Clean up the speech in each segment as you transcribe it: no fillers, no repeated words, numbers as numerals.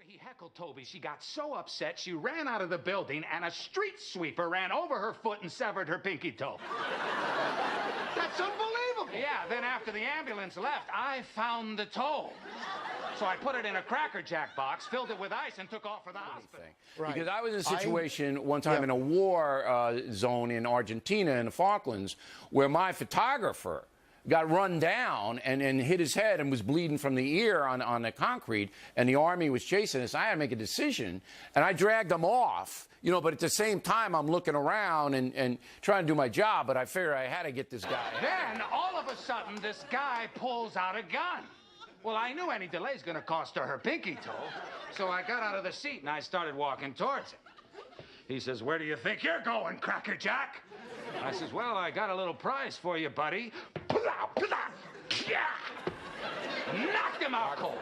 he heckled Toby. She got so upset, she ran out of the building, and a street sweeper ran over her foot and severed her pinky toe. That's unbelievable. Yeah, then after the ambulance left, I found the toe. So I put it in a Cracker Jack box, filled it with ice, and took off for the hospital. Right. Because I was in a situation one time in a war zone in Argentina in the Falklands where my photographer got run down and hit his head and was bleeding from the ear on the concrete, and the Army was chasing us. I had to make a decision, and I dragged him off, you know, but at the same time, I'm looking around and trying to do my job, but I figured I had to get this guy. Then, all of a sudden, this guy pulls out a gun. Well, I knew any delay's gonna cost her pinky toe, so I got out of the seat and I started walking towards him. He says, "Where do you think you're going, Cracker Jack?" I says, "Well, I got a little prize for you, buddy." Knocked him out cold.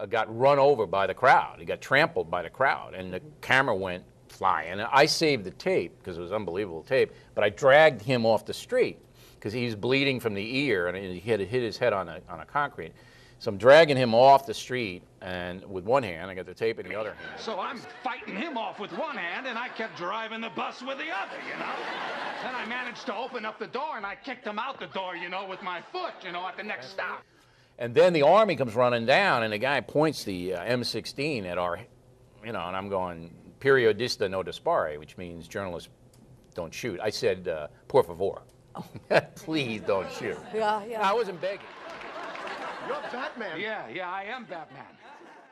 Got run over by the crowd. He got trampled by the crowd, and the camera went flying. I saved the tape because it was unbelievable tape, but I dragged him off the street because he was bleeding from the ear and he had hit his head on a concrete. So I'm dragging him off the street, and with one hand, I got the tape in the other hand. So I'm fighting him off with one hand, and I kept driving the bus with the other, you know? Then I managed to open up the door, and I kicked him out the door, you know, with my foot, you know, at the next stop. And then the Army comes running down, and the guy points the M16 at our, you know, and I'm going, periodista no dispare, which means journalists don't shoot. I said, por favor. Please don't shoot. Yeah, yeah. I wasn't begging. You're Batman. Yeah, I am Batman.